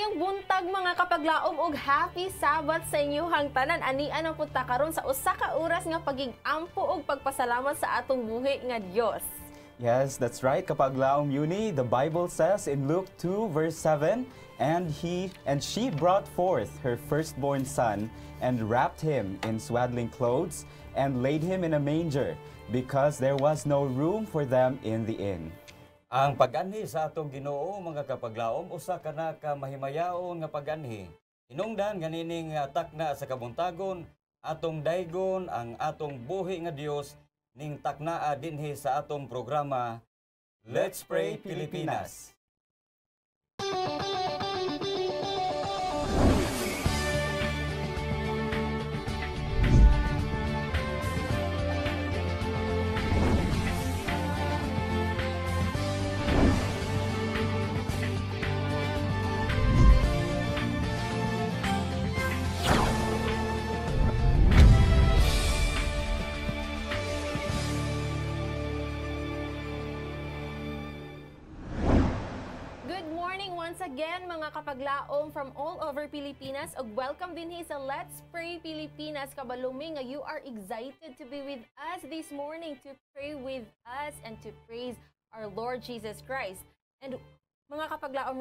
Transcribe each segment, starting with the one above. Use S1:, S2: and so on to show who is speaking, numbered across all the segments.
S1: Maayong buntag mga kapaglaom ug happy Sabbath sa inyong tanan. Anian ang punta karon sa usa ka oras nga pagig-ampo ug pagpasalamat sa atong buhi nga Dios.
S2: Yes, that's right. Kapaglaom Uni, the Bible says in Luke 2 verse 7, and she brought forth her firstborn son and wrapped him in swaddling clothes and laid him in a manger because there was no room for them in the inn.
S3: Ang pag-anhi sa atong Ginoo mga kapaglaom usa kana ka mahimayaon nga pag-anhi. Hinungdan ganining takna sa kabuntagon atong daygon ang atong buhi nga Dios ning taknaa dinhi sa atong programa Let's Pray Pilipinas.
S1: Once again, mga kapaglaom from all over Pilipinas, ug welcome din sa Let's Pray Pilipinas. Kabalumi nga you are excited to be with us this morning to pray with us and to praise our Lord Jesus Christ. And mga kapaglaom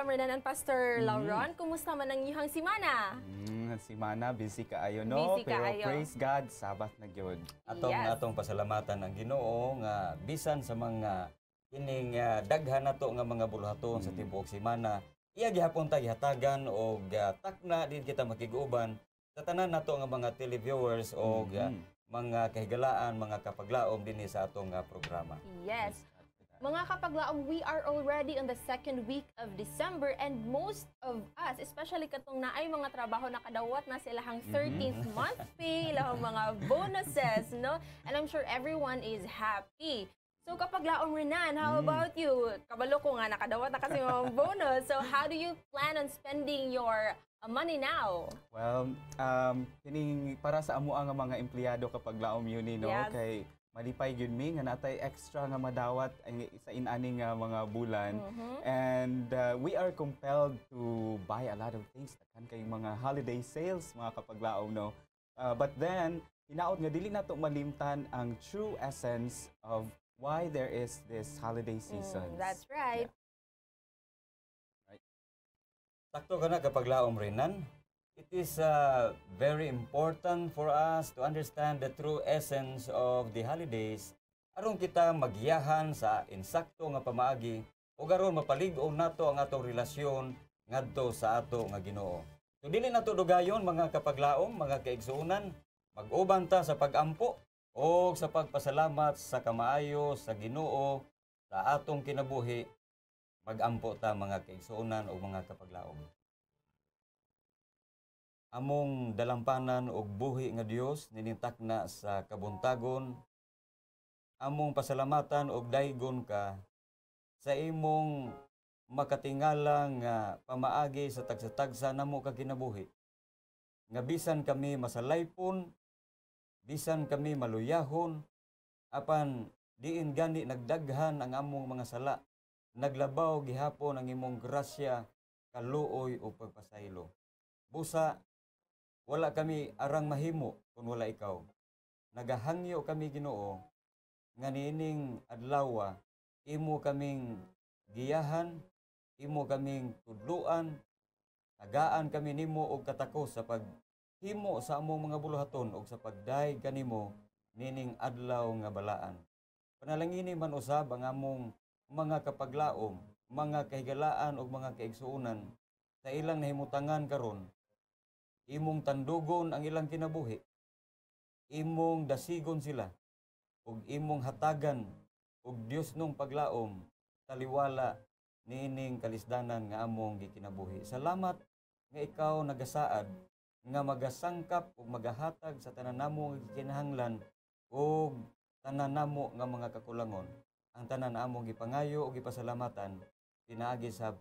S1: Renan and Pastor Lauron, kumusta man ang iyong simana?
S2: Simana, busy kaayo no?
S1: Busy
S2: Pero
S1: kaayo.
S2: praise God, Sabbath na gyud.
S3: Atong pasalamatan ang Ginoo nga bisan sa mga kining daghan nato nga mga buluhaton sa tibuok semana, iya gihapon ta gihatagan og takna din kita makiguban sa tanan nato nga mga televiewers og mga kahigalaan, mga kapaglaom dinhi sa atong programa.
S1: Yes. Mga kapaglaom, we are already on the second week of December and most of us, especially katong naay mga trabaho nakadawat na silahang 13th month pay, ilahang mga bonuses, no? And I'm sure everyone is happy. So kapaglaom Renan, how about you? Kabalo ko nga nakadawat na kasi mga bonus. So how do you plan on spending your money now?
S2: Well, kining para sa amo nga mga empleyado kapaglaom Uni no,
S1: Yes.
S2: kay malipay gyud mi nga natay extra nga madawat sa inani nga mga bulan. And we are compelled to buy a lot of things takan kay mga holiday sales mga kapaglaom no. But then hinaot nga dili nato malimtan ang true essence of why there is this holiday season.
S1: That's right.
S3: Sakto ka na kapaglaom Renan. It is very important for us to understand the true essence of the holidays aron kita magiyahan sa insakto nga pamaagi ug aron mapalig-on nato ang atong relasyon ngadto sa ato nga Ginoo. So dili nato dugayon mga kapaglaom, mga kaigsuonan, mag-uban ta sa pag-ampo o sa pagpasalamat sa kamaayo sa Ginoo sa atong kinabuhi. Mag-ampo ta mga kaigsuonan o mga kapaglaom. Among dalampanan og buhi nga Dios ninintakna sa kabuntagon, among pasalamatan og daygon ka sa imong makatingala nga pamaagi sa tagsa-tagsa namo ka kinabuhi. Nga bisan kami masalaypon, bisan kami maluyahon, apan diin gani nagdaghan ang among mga sala, naglabaw gihapon ang imong grasya, kaluoy o pagpasaylo. Busa, wala kami arang mahimo kung wala ikaw. Nagahangyo kami Ginoo, nga niining adlaw, imo kaming giyahan, imo kaming tudluan, tagaan kami nimo og katakos sa paghimo sa among mga buluhaton og sa pagday kanimo nining adlaw nga balaan. Panalangini man usab ang among mga kapaglaom, mga kahigalaan ug mga kaigsuonan sa ilang nahimutangan karon. Imong tandugon ang ilang kinabuhi, imong dasigon sila, ug imong hatagan og Dios nung paglaom taliwala niining kalisdanan nga among gikinabuhi. Salamat nga ikaw nagasaad nga magasangkap ug magahatag sa tanan namo nga gikinahanglan ug tanan namo nga mga kakulangon. Ang tanan among gipangayo ug gipasalamatan pinaagi sa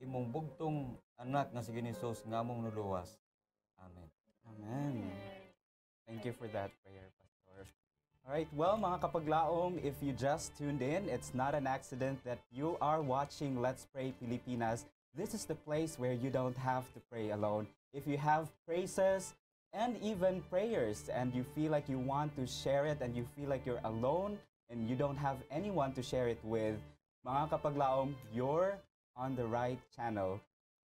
S3: imong bugtong anak nga si Hesus nga among nuluwas. Amen.
S2: Amen. Thank you for that prayer, Pastor. All right, well, mga kapaglaom, if you just tuned in, it's not an accident that you are watching Let's Pray Pilipinas this is the place where you don't have to pray alone. If you have praises and even prayers and you feel like you want to share it and you feel like you're alone and you don't have anyone to share it with, mga kapaglaom, you're on the right channel.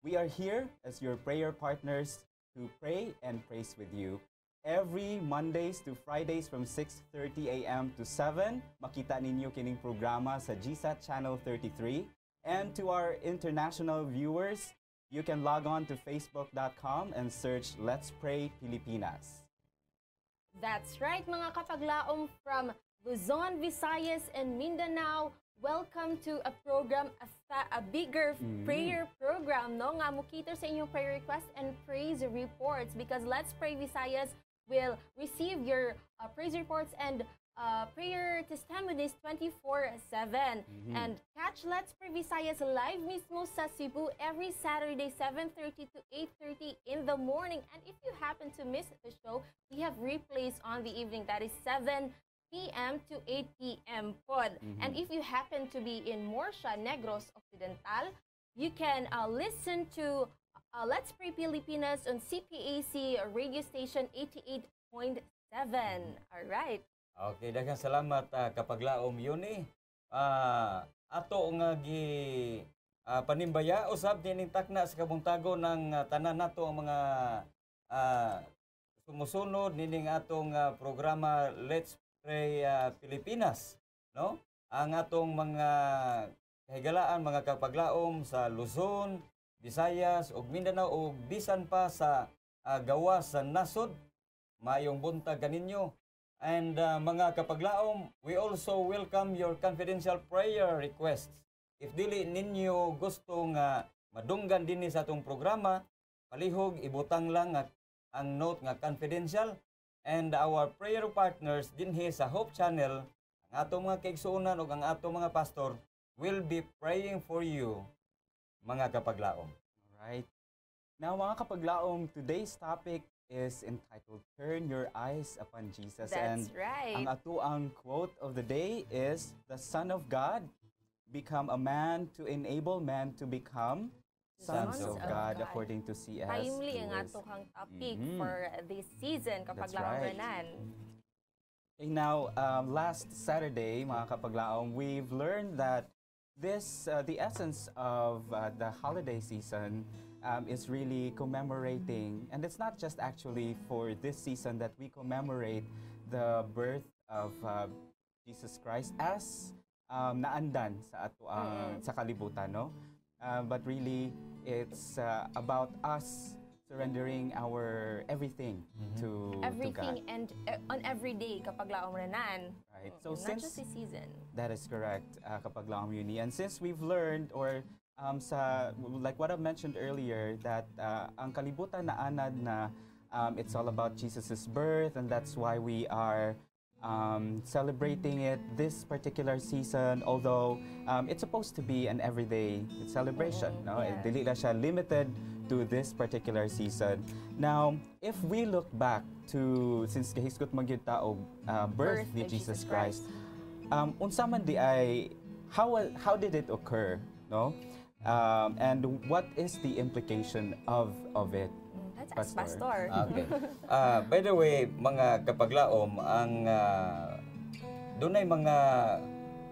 S2: We are here as your prayer partners to pray and praise with you. Every Mondays to Fridays from 6:30 a.m. to 7, makita ninyo kining programa sa GSAT Channel 33. And to our international viewers, you can log on to facebook.com and search Let's Pray Pilipinas.
S1: That's right, mga kapaglaom from Luzon, Visayas, and Mindanao. Welcome to a program, a bigger prayer program, no? Nga mo cater sa inyong prayer requests and praise reports, because Let's Pray Visayas will receive your praise reports and prayer testimonies 24/7. And catch Let's Pray Visayas live mismo sa Cebu every Saturday 7:30 to 8:30 in the morning. And if you happen to miss the show, we have replays on the evening. That is 7 p.m. to 8 p.m. pod. And if you happen to be in Morsha, Negros Occidental, you can listen to Let's Pray Pilipinas on CPAC radio station 88.7. All right.
S3: Okay, daghang salamat kapaglaom Yuni. Ato nga panimbaya usab dining takna sa kabuntago ng tanan nato ang mga sumusunod nining atong programa Let's Pray Pilipinas, no? Ang atong mga kahigalaan, mga kapaglaom sa Luzon, Visayas ug Mindanao ug bisan pa sa gawas sa nasod, maayong buntag kaninyo. And mga kapaglaom, we also welcome your confidential prayer requests. If dili ninyo gusto nga madunggan dinhi sa atong programa, palihog ibutang lang ang note nga confidential. And our prayer partners dinhi sa Hope Channel, ang atong mga kaigsuonan ug ang atong mga pastor will be praying for you, mga kapaglaom.
S2: Alright. Now, mga kapaglaom, today's topic is entitled Turn Your Eyes Upon Jesus.
S1: That's right.
S2: Ang atuang quote of the day is, the Son of God become a man to enable man to become sons of God, according to C.S.
S1: Timely ang
S2: Lewis.
S1: atong topic for this season,
S2: That's
S1: kapaglaom
S2: right.
S1: renan.
S2: Okay, now, last Saturday, mga kapaglaom, we've learned that the essence of the holiday season is really commemorating, and it's not just actually for this season that we commemorate the birth of Jesus Christ as naandan sa sa kalibutan, no? But really, it's about us surrendering our everything to
S1: Everything
S2: God.
S1: and on every day, kapaglaom renan.
S2: Right. So
S1: Not
S2: since
S1: just this season.
S2: that is correct, kapaglaom Uni. And since we've learned, or like what I mentioned earlier, that ang kalibutan na anad na it's all about Jesus' birth, and that's why we are celebrating it this particular season, although it's supposed to be an everyday celebration. No?
S1: yes.
S2: Dili na siya limited to this particular season. Now, if we look back to, since kahiskot magyud tao, birth ni
S1: of
S2: Jesus
S1: Jesus
S2: Christ, unsa man di ay, how did it occur, no? And what is the implication of it?
S1: Let's ask Pastor.
S3: Okay. By the way, mga kapaglaom, ang dunay mga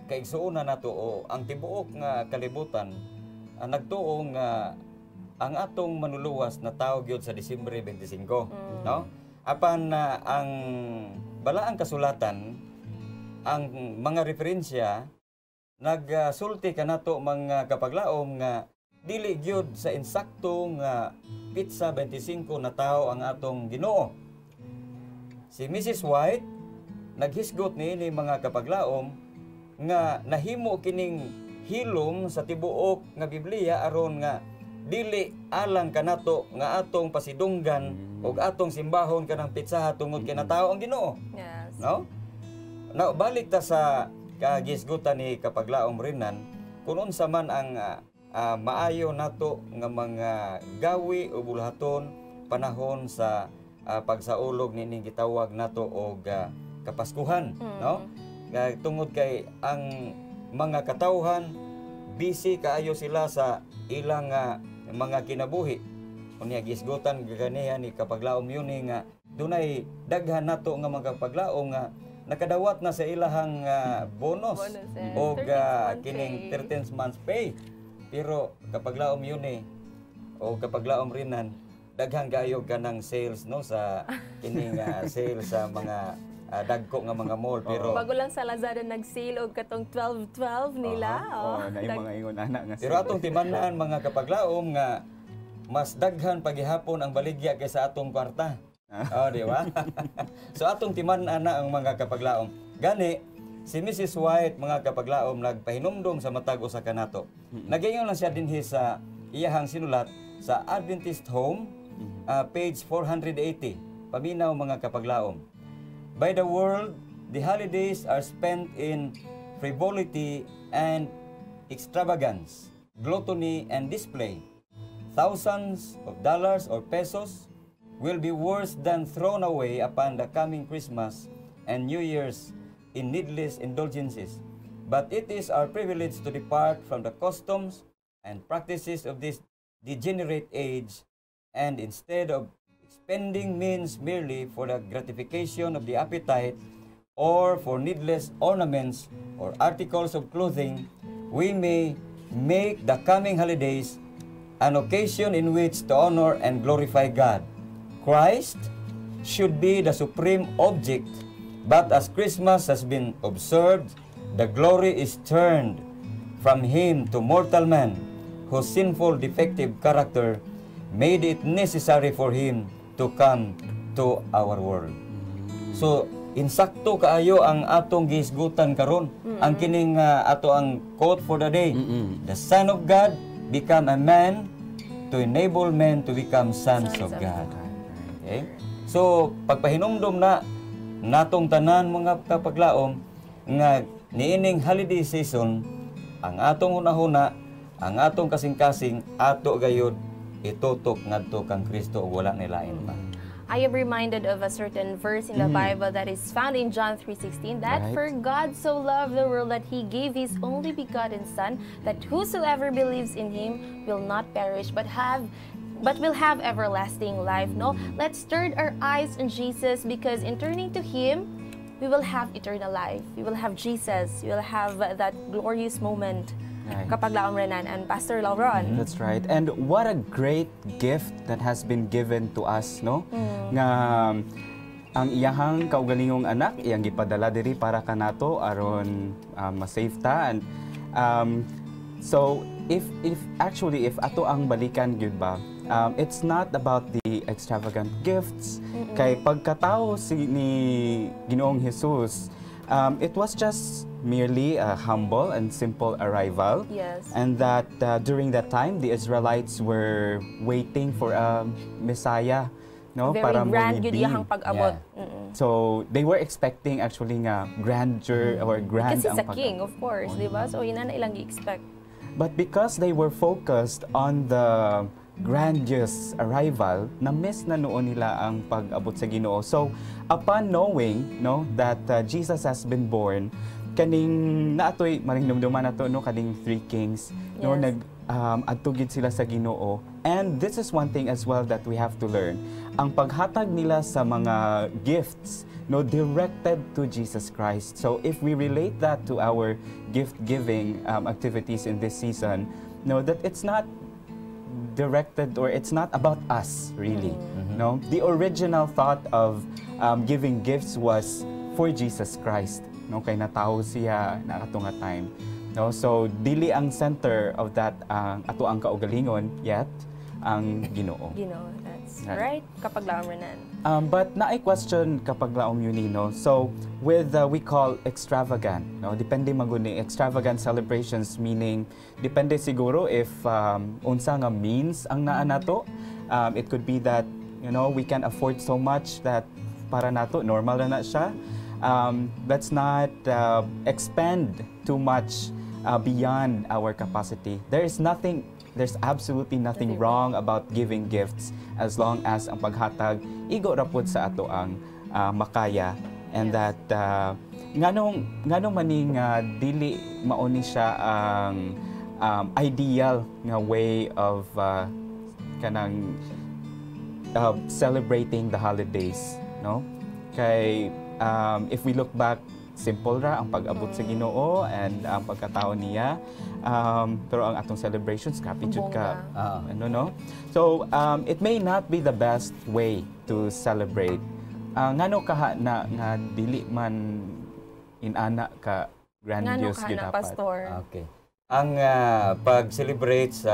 S3: kaigsuonan nato o ang tibuok nga kalibutan nagtuo nga ang atong manuluwas na tawag gyud sa Disyembre 25, no? Apan ang balaang kasulatan, ang mga referensya nagsulti kanato mga kapaglaom nga dili gyud sa insakto nga pitsa 25 na tao ang atong Ginoo. Si Mrs. White naghisgot niini mga kapaglaom nga nahimo kining hilom sa tibuok nga Biblia aron nga dili alang kanato nga atong pasidunggan ug atong simbahon kanang pitsa tungod kay natao ang Ginoo.
S1: Yes.
S3: No? Now balik ta sa kagisgutan ni kapaglaom rinan kun unsa man ang maayo nato nga mga gawi o bulahaton panahon sa pagsaulog nining gitawag nato og kapaskuhan, no? Tungod kay ang mga katawhan busy kaayo sila sa ilang mga kinabuhi. Unya gisgutan ganiha ni kapaglaom yun nga dunay daghan nato nga mga kapaglaom nga nakadawat na sa ilahang bonus o
S1: 13th
S3: kining
S1: month
S3: 13th month pay. Pero kapaglaom yun o kapaglaom rinan daghang gayo kanang sales no sa kining sales sa mga dagko nga mga mall pero
S1: Bago lang sa Lazada nag-sale og katong 12-12 nila.
S2: Na yung mga ingon ana nga.
S3: pero atong timan-an mga kapaglaom nga mas daghan pagihapon ang baligya kaysa atong kwarta. Oh, di ba? So atong timan-an na ang mga kapaglaom. Gani si Mrs. White mga kapaglaom nagpahinumdom sa matag usa kanato. Nagaingon lang siya dinhi sa iyahang sinulat sa Adventist Home page 480. Paminaw mga kapaglaom. By the world, the holidays are spent in frivolity and extravagance, gluttony and display. Thousands of dollars or pesos will be worse than thrown away upon the coming Christmas and New Year's in needless indulgences. But it is our privilege to depart from the customs and practices of this degenerate age, and instead of spending means merely for the gratification of the appetite or for needless ornaments or articles of clothing, we may make the coming holidays an occasion in which to honor and glorify God. Christ should be the supreme object, but as Christmas has been observed, the glory is turned from Him to mortal man, whose sinful, defective character made it necessary for Him to come to our world. So, insakto kaayo ang atong gisgutan karon. Ang kining ato ang quote for the day. The Son of God become a man to enable men to become sons of God. Okay? So, pagpahinumdom na natong tanan mga kapaglaom nga niining holiday season, ang atong hunahuna, ang atong kasing-kasing ato gayud itutok ngadto kang Kristo ug wala ni lain pa.
S1: I am reminded of a certain verse in the Bible that is found in John 3:16 that
S2: Right.
S1: for God so loved the world that He gave His only begotten Son, that whosoever believes in Him will not perish but will have everlasting life. No, let's turn our eyes on Jesus, because in turning to Him, we will have eternal life. We will have Jesus. We will have that glorious moment.
S2: Right.
S1: Kapag laom renan and Pastor Lauron.
S2: That's right. And what a great gift that has been given to us, no? Nga ang iyahang kaugalingong anak iyang gipadala diri para kanato aron ma-save ta. And so if ato ang balikan gyud ba, it's not about the extravagant gifts. Kay pagkatao ni Ginoong Jesus, it was just merely a humble and simple arrival.
S1: Yes.
S2: And that during that time, the Israelites were waiting for a Messiah, no?
S1: Very
S2: para
S1: grand yun
S2: mo
S1: iyahang pag-abot.
S2: So they were expecting actually nga grandeur or grand
S1: Kasi
S2: ang
S1: sa king, of course, di ba? So yun na ilang i-expect.
S2: But because they were focused on the grandiose arrival, na-miss na noon nila ang pag-abot sa Ginoo. So upon knowing, no, that Jesus has been born, kaning naatoy maringdumduman nato no kaning three kings, no,
S1: Yes.
S2: adtugid sila sa Ginoo. And this is one thing as well that we have to learn. Ang paghatag nila sa mga gifts, no, directed to Jesus Christ. So if we relate that to our gift-giving activities in this season, no, that it's not directed or it's not about us really. No, the original thought of giving gifts was for Jesus Christ. No, kay natawo siya na ato nga time. No, so dili ang center of that ato ang kaugalingon yet ang Ginoo.
S1: That's
S2: Right.
S1: right. Kapag laom renan.
S2: But naay question kapag laom yun, no? So with we call extravagant, no? Depende maguni extravagant celebrations, meaning depende siguro if unsa nga means ang naa nato. It could be that, you know, we can afford so much that para nato normal na siya. Let's not expend too much beyond our capacity. There's absolutely nothing wrong about giving gifts as long as ang paghatag igo ra pud sa ato ang makaya, and that nganong maning dili mauni siya ang ideal nga way of kanang celebrating the holidays, no? Kay if we look back, simple ra ang pag-abot sa Ginoo and ang pagkatao niya. Pero ang atong celebrations, grabe jud ka. Ano, no? So, it may not be the best way to celebrate. Ngano kaha na nga dili man inana ka grandiose gyud dapat.
S1: Pastor?
S3: Okay. Ang pag-celebrate sa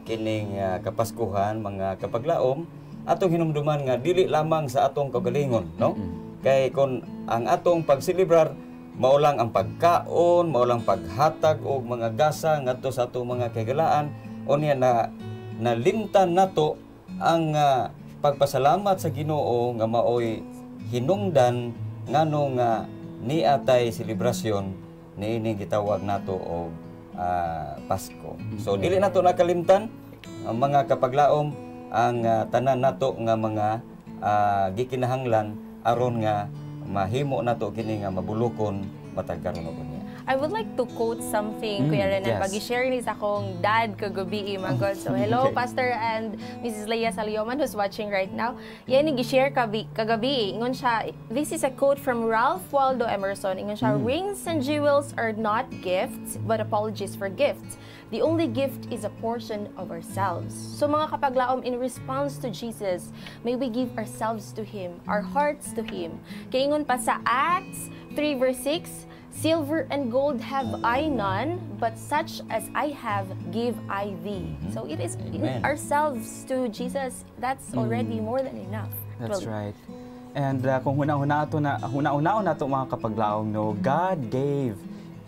S3: kining kapaskuhan, mga kapaglaom, atong hinumduman nga dili lamang sa atong kagalingon, no? Kay kun ang atong pagselebrar mao lang ang pagkaon, mao lang paghatag og mga gasa ngadto sa atong mga kagalaan, unya na nalimtan nato ang pagpasalamat sa Ginoo nga maoy hinungdan ngano nga niatay selebrasyon niini gitawag nato og Pasko. So dili nato nakalimtan ang mga kapaglaom ang tanan nato nga mga gikinahanglan aron nga mahimo nato kini nga mabulokon matag karon og niya.
S1: I would like to quote something, Kuya Renan.
S2: yes.
S1: Pag-share ni sa akong dad kagabi, my God. So, hello,
S2: Okay.
S1: Pastor and Mrs. Leia Salioman who's watching right now. Yan yung gi-share kagabi. Ingon siya, this is a quote from Ralph Waldo Emerson. Ingon siya, rings and jewels are not gifts, but apologies for gifts. The only gift is a portion of ourselves. So mga kapaglaom, in response to Jesus, may we give ourselves to Him, our hearts to Him. Kaya ingon pa sa Acts 3 verse 6, silver and gold have I none, but such as I have give I thee. So it is
S3: Amen.
S1: ourselves to Jesus. That's already more than enough.
S2: That's
S1: Well,
S2: right. And kung huna-una nato mga kapaglaong, no, God gave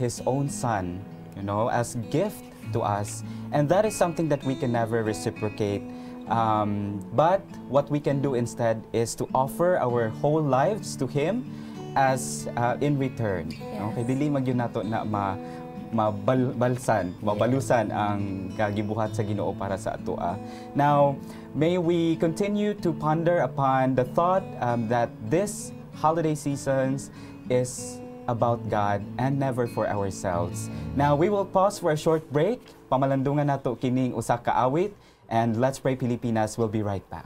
S2: His own Son, you know, as gift to us, and that is something that we can never reciprocate. But what we can do instead is to offer our whole lives to Him as in return. Okay, dili magyud nato na mabalusan ang kagibuhat sa Ginoo para sa atoa. Now, may we continue to ponder upon the thought that this holiday seasons is about God and never for ourselves. Now, we will pause for a short break. Pamalandungan nato kining usa ka awit, and Let's Pray Pilipinas will be right back.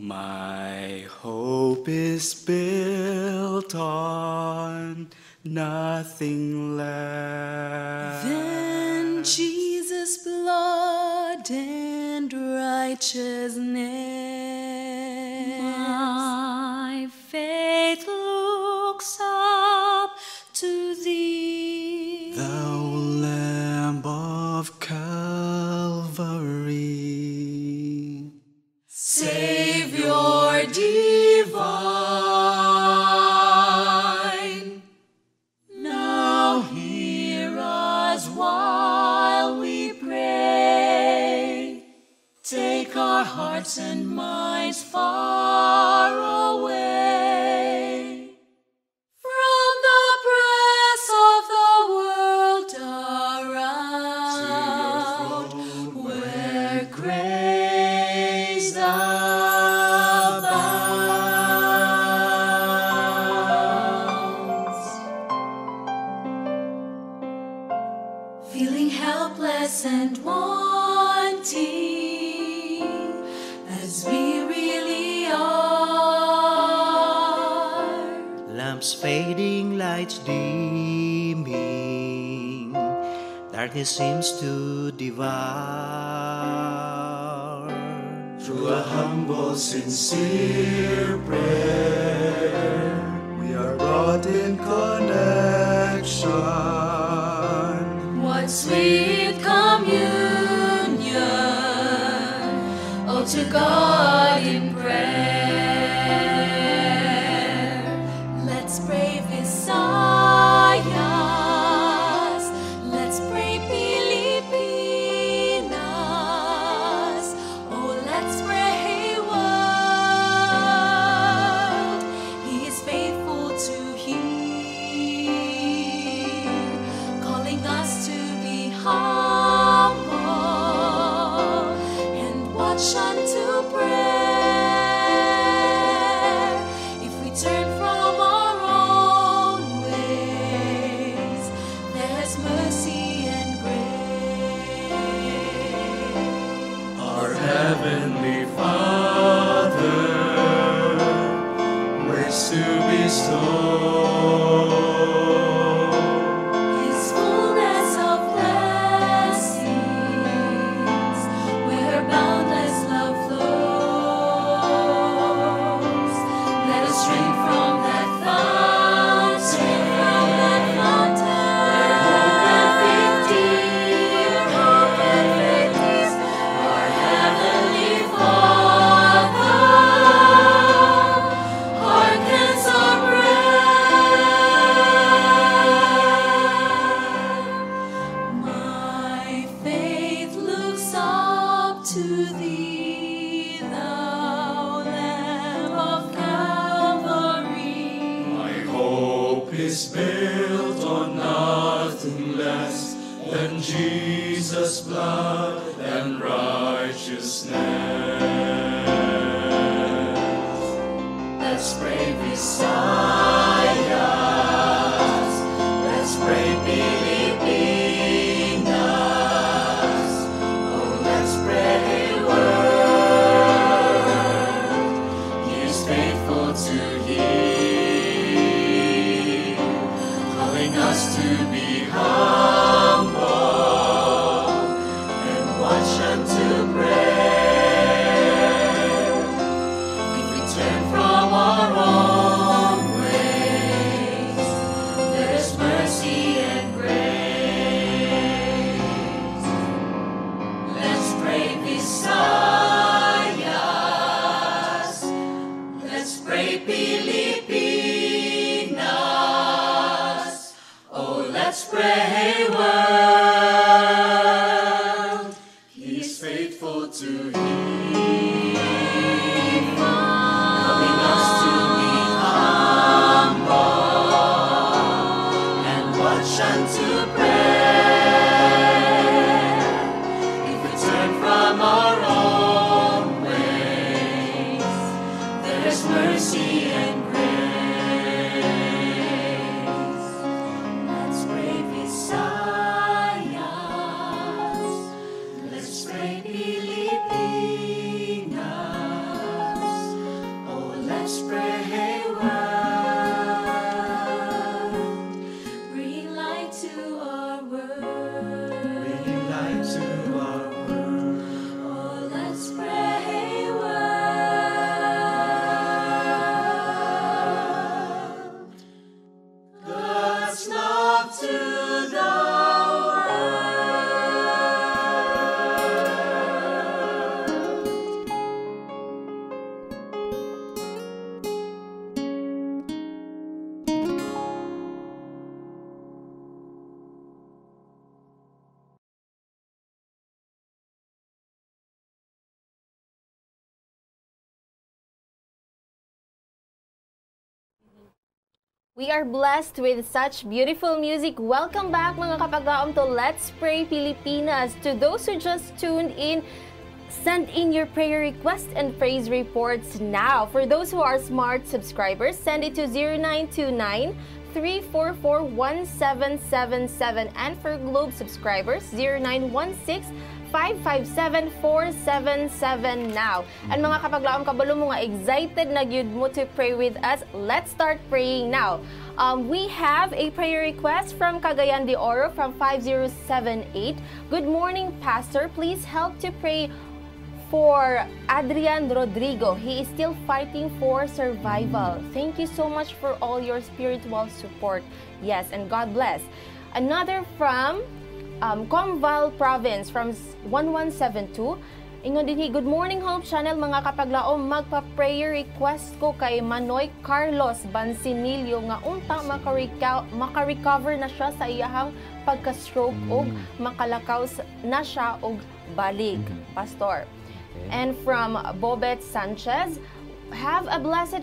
S2: My hope is built on nothing less
S4: Then Jesus' blood and righteousness. My faith looks up to thee,
S5: Thou Lamb of Calvary.
S4: Savior divine. Now hear us while we pray. Take our hearts and minds far away from the press of the world around, where grace abounds. Feeling helpless and wanting, as we really are.
S5: Lamps fading, lights dimming, darkness seems to devour. Through a humble, sincere prayer, we are brought in connection.
S4: What sweet communion, oh, to God in prayer. Let's pray Visayas, let's pray Pilipinas, oh, let's pray world. He is faithful to hear, calling us to be humble and watch unto pray.
S5: Heavenly Father, ways to bestow.
S4: His fullness of blessings, where boundless love flows. Let us drink from that fountain, where hope and faith is. Our Heavenly Father hearkens our prayer. My faith looks up to thee, thou Lamb of Calvary.
S5: My hope is built on nothing less than Jesus' blood and righteousness. Let's pray beside us. Let's pray Pilipinas. Oh, let's pray word. He is faithful to heal, calling us to be humble and watch and to pray. If we turn from our own ways, there is mercy and grace. Let's pray Visayas. Let's pray Pilipinas. Oh, let's pray world. He is faithful to heal, calling us to be humble and watch and to pray. If we turn from our own ways, there is mercy and grace. Let's pray Visayas. Let's pray Pilipinas. Oh, let's pray world. Bring light to our world. Bring light to our world. Oh, let's pray world. God's love to the world.
S1: We are blessed with such beautiful music. Welcome back mga kapaglaom to Let's Pray Pilipinas. To those who just tuned in, send in your prayer requests and praise reports now. For those who are smart subscribers, send it to 0929 344-1777. And for Globe subscribers, 0916-557-477 now. And mga kapaglaom kabalo mo nga excited na gyud mo to pray with us. Let's start praying now. We have a prayer request from Cagayan de Oro from 5078. Good morning, Pastor. Please help to pray for Adrian Rodrigo. He is still fighting for survival. Thank you so much for all your spiritual support. Yes, and God bless. Another from Comval Province from 1172. Ingon dinhi, good morning Hope Channel mga kapaglaom, magpa-prayer request ko kay Manoy Carlos Bansinillo nga unta maka-recover na siya sa iyahang pagka-stroke og makalakaw na siya og balik, Pastor. And from Bobet Sanchez, have a blessed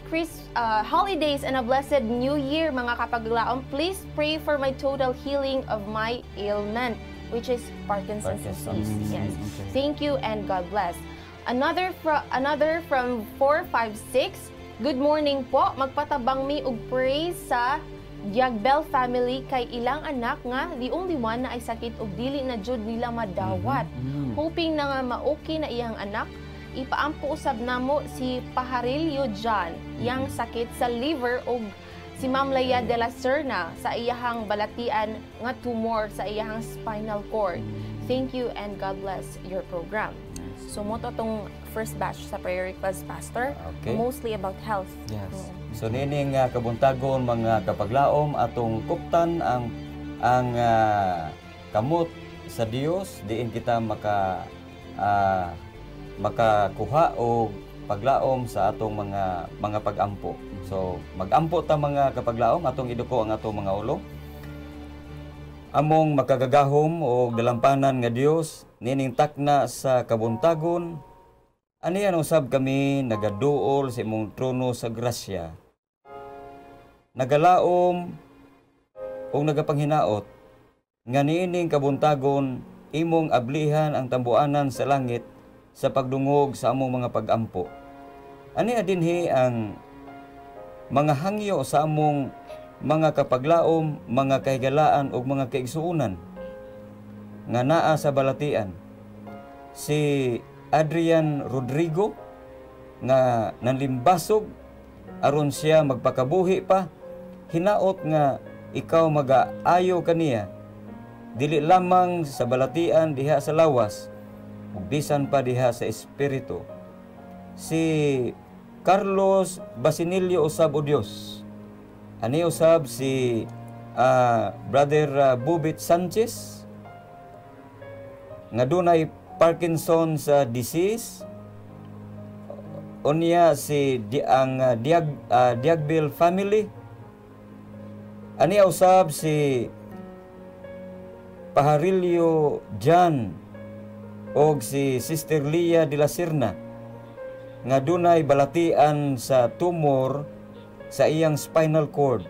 S1: holidays and a blessed New Year mga kapaglaom. Please pray for my total healing of my ailment, which is Parkinson's disease. Yes.
S2: Okay.
S1: Thank you and God bless. Another from 456. Good morning po. Magpatabang mi og praise sa Diagbel family kay ilang anak nga the only one na ay sakit og dili na jud nila madawat. Hoping na nga ma-okay na iyang anak. ipaampo usab namo si Pajarillo John yang sakit sa liver ug si Ma'am Leia de la Serna sa iyahang balatian nga tumor sa iyahang spinal cord. Thank you and God bless your program. So mo to tong first batch sa prayer request, Pastor.
S3: Okay.
S1: Mostly about health.
S2: Yes.
S3: So nining kabuntagon mga kapaglaom atong kuptan ang kamot sa Dios diin kita makakuha o paglaom sa atong mga pagampo. So magampo ta mga kapaglaom atong iduko ang atong mga ulo. Among makagagahom o dalampanan nga Dios nining takna sa kabuntagon. Ani ang usab kami nagaduol sa imong trono sa grasya. Nagalaom o nagapanghinaot nga niining kabuntagon imong ablihan ang tambuanan sa langit sa pagdungog sa among mga pagampo. Ani adinhi ang mga hangyo sa among mga kapaglaom, mga kahigalaan ug mga kaigsuunan nga naa sa balatian. Si Adrian Rodrigo nga nanlimbasog aron siya magpakabuhi pa, hinaot nga ikaw magaayo kaniya dili lamang sa balatian diha sa lawas ug bisan pa diha sa espiritu. Si Carlos Basinilio usab o Dios. Ani usab si Brother Bubit Sanchez nga dunay Parkinson's disease. Unya si Diagbil family. Ani usab si Pajarillo John og si Sister Leia de la Serna nga dunay balatian sa tumor sa iyang spinal cord.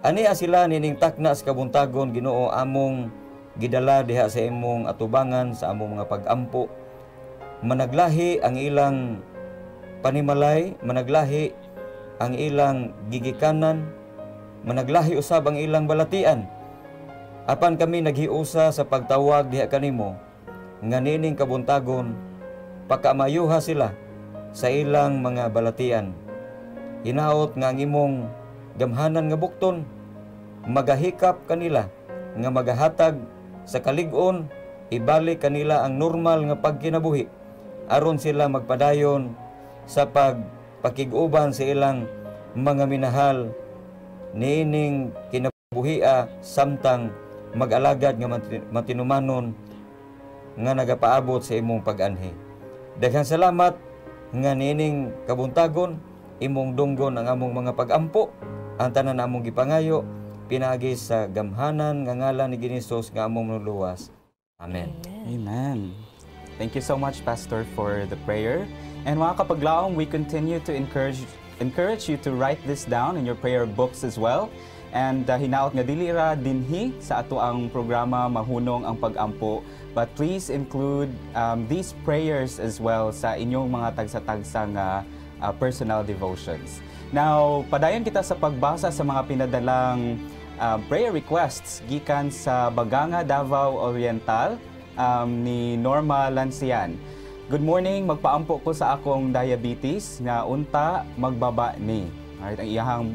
S3: Ani sila nining takna sa kabuntagon Ginoo among gidala diha sa imong atubangan sa among mga pagampo. Managlahi ang ilang panimalay, managlahi ang ilang gigikanan, managlahi usab ang ilang balatian. Apan kami naghiusa sa pagtawag diha kanimo nga nining kabuntagon pakamayuha sila sa ilang mga balatian. Hinaot nga ang imong gamhanan nga bukton magahikap kanila nga magahatag sa kalig-on, ibalik kanila ang normal nga pagkinabuhi aron sila magpadayon sa pagpakig-uban sa ilang mga minahal niining kinabuhia samtang mag-alagad nga matinumanon nga nagapaabot sa imong pag-anhi. Daghang salamat nga niining kabuntagon imong dunggon ang among mga pagampo, ang tanan among gipangayo pinaagi sa gamhanan nga ngalan ni Ginisus nga among nuluwas. Amen.
S2: Amen. Thank you so much, Pastor, for the prayer. And mga kapaglaom, we continue to encourage you to write this down in your prayer books as well. And hinaot nga dili ra dinhi sa ato ang programa mahunong ang pagampo, but please include these prayers as well sa inyong mga tagsa-tagsa nga personal devotions. Now, padayon kita sa pagbasa sa mga pinadalang prayer requests gikan sa Baganga, Davao Oriental ni Norma Lancian. Good morning, magpaampo ko sa akong diabetes nga unta magbaba ni. Alright, ang iyahang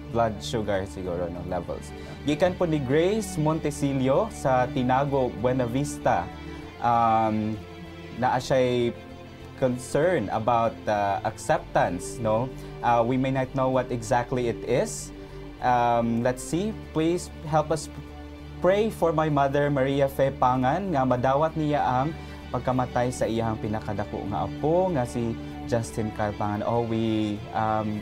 S2: blood sugar siguro no levels. Gikan po ni Grace Montecillo sa Tinago, Buena Vista. Naa siya'y concern about acceptance, no? We may not know what exactly it is. Let's see. Please help us pray for my mother, Maria Fe Pangan, nga madawat niya ang pagkamatay sa iyang pinakadako nga apo nga si Justin Carpangan. Oh, we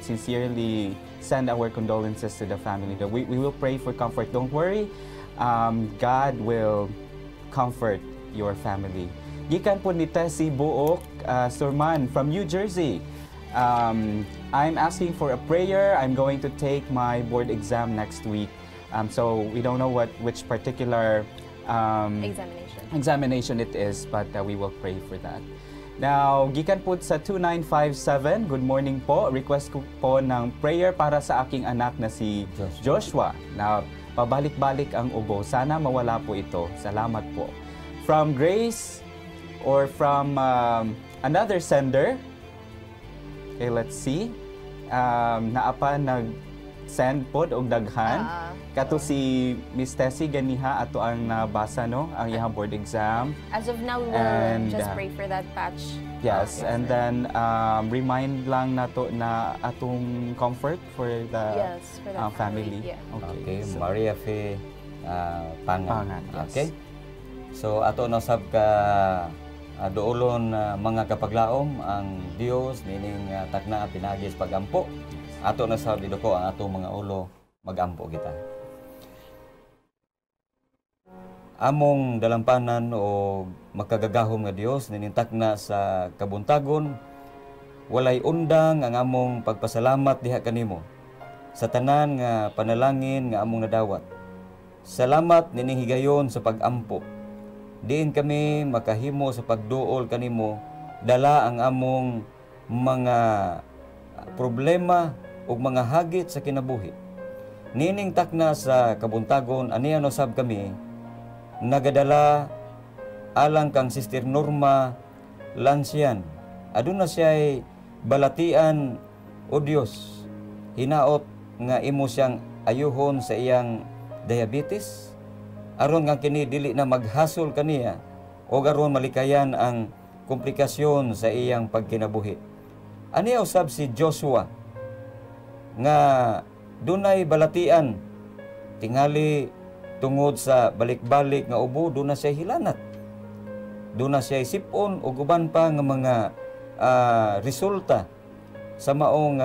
S2: sincerely send our condolences to the family. We will pray for comfort. Don't worry. God will comfort your family. Gikan po ni Tessie Buok Surman from New Jersey. I'm asking for a prayer. I'm going to take my board exam next week. So we don't know which particular examination it is, but we will pray for that. Now, gikan po sa 2957, good morning po. Request ko po ng prayer para sa aking anak na si Joshua. Na pabalik-balik ang ubo. Sana mawala po ito. Salamat po. From Grace or from another sender. Okay, let's see. Naapa nag-send pod og daghan. Kato si Miss Tessie ganiha ato ang nabasa no, ang iyang board exam.
S1: As of now, we will
S2: And,
S1: just pray for that batch.
S2: Yes, and then remind lang nato na atong comfort for the
S1: Yes, for that
S2: family.
S1: Yeah.
S3: Okay,
S2: so,
S3: Maria Fe Pangan.
S2: Pangan, yes.
S3: Okay. So ato na sab ka doolon mga kapaglaom ang Dios nining takna pinagis pagampo. Ato na sab iduko ang atong mga ulo magampo kita. Among dalampanan o makagagahom nga Dios ninintak na sa kabuntagon, walay undang ang among pagpasalamat diha kanimo sa tanan nga panalangin nga among nadawat. Salamat nining higayon sa pagampo. Diin kami makahimo sa pagduol kanimo dala ang among mga problema ug mga hagit sa kinabuhi. Nining takna sa kabuntagon aniya no sab kami nagadala alang kang Sister Norma Lancian. Aduna siya'y balatian o Dios. Hinaot nga imo siyang ayuhon sa iyang diabetes. Aron nga kini dili na maghasol kaniya o aron malikayan ang komplikasyon sa iyang pagkinabuhi. Aniya usab si Joshua nga dunay balatian tingali tungod sa balik-balik nga ubo, doon na siya hilanat. Doon na siya sipon o guban pa nga mga resulta sa maong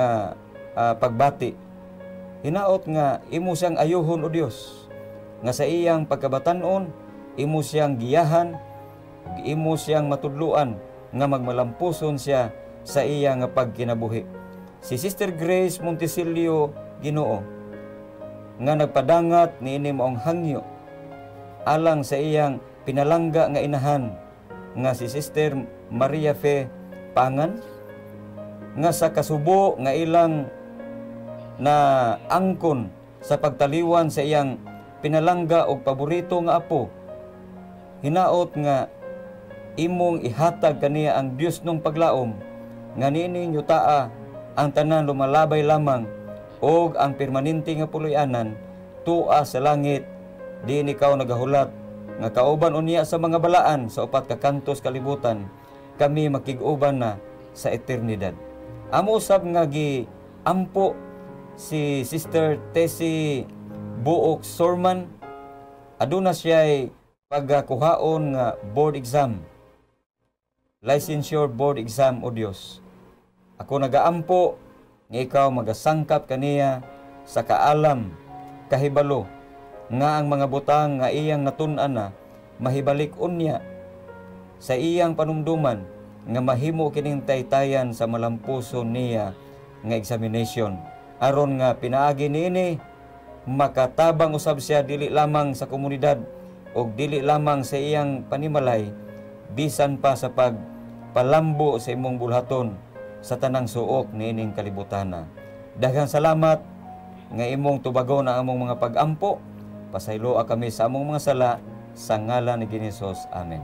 S3: pagbati. Hinaot nga imo siyang ayuhon o Dios nga sa iyang pagkabatanon imo siyang giyahan ug imo siyang matudluan nga magmalampuson siya sa iyang pagkinabuhi. Si Sister Grace Montesilio Ginoo nga nagpadangat niini maong hangyo alang sa iyang pinalangga nga inahan nga si Sister Maria Fe Pangan nga sa kasubo nga ilang na angkon sa pagtaliwan sa iyang pinalangga og paborito nga apo. Hinaot nga imong ihatag kaniya ang Dios nung paglaom nga niining yutaa ang tanan lumalabay lamang og ang permanente nga puloy-anan tua sa langit. Diin ikaw nagahulat nga kauban unya sa mga balaan sa upat ka kantos kalibutan kami makig-uban na sa eternidad. Amo usab nga giampo si Sister Tessie Buok Sorman. Aduna siya'y pagkuhaon nga board exam, licensure board exam o Dios. Ako nagaampo nga ikaw magasangkap kaniya sa kaalam, kahibalo, nga ang mga butang nga iyang natun-an na mahibalik unya sa iyang panumduman nga mahimo kining taytayan sa malampuson niya nga examination. Aron nga pinaagi niini makatabang usab siya dili lamang sa komunidad o dili lamang sa iyang panimalay, bisan pa sa pagpalambo sa imong bulhaton sa tanang suok niining kalibutana. Daghang salamat nga imong tubagon ang among mga pag-ampo. Pasayloa kami sa among mga sala sa ngalan ni Hesus. Amen.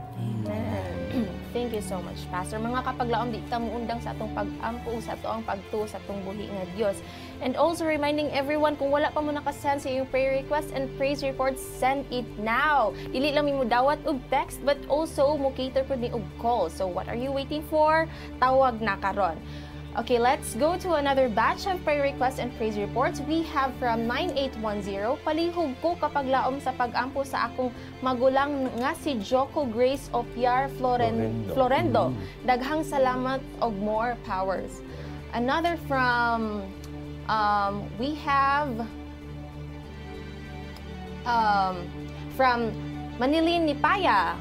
S1: Thank you so much, Pastor. Mga kapaglaom, di ta muundang sa atong pag-ampo sa ato ang pagtuo sa atong buhi nga Dios. And also reminding everyone, kung wala pa mo nakasend sa iyong prayer request and praise report, send it now. Dili lang mo dawat og text, but also mo cater po ni og call. So what are you waiting for? Tawag na karon. Okay, let's go to another batch of prayer requests and praise reports. We have from 9810, palihog ko kapag laom sa pag-ampo sa akong magulang nga si Joko Grace Opiar Florendo. Daghang salamat og more powers. Another from, we have from Manilin Nipaya.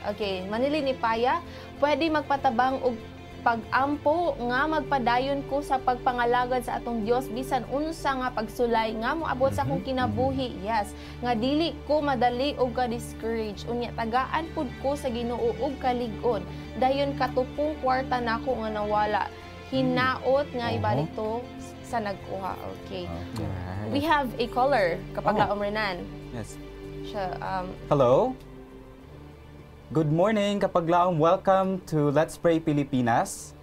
S1: Okay, Manilin Nipaya, pwede magpatabang og pag-ampo nga magpadayon ko sa pagpangalagad sa atong Dios bisan unsa nga pagsulay nga moabot sa akong kinabuhi. Yes, nga dili ko madali og ka-discourage. Unya tagaan pud ko sa Ginoo og kalig-on. Dayon katupong kwarta nako nga nawala. Hinaot nga ibalik to sa nagkuha. Okay. We have a caller kapag laom Renan.
S2: Yes.
S1: Siya,
S2: Hello? Good morning, kapaglaom. Welcome to Let's Pray Pilipinas.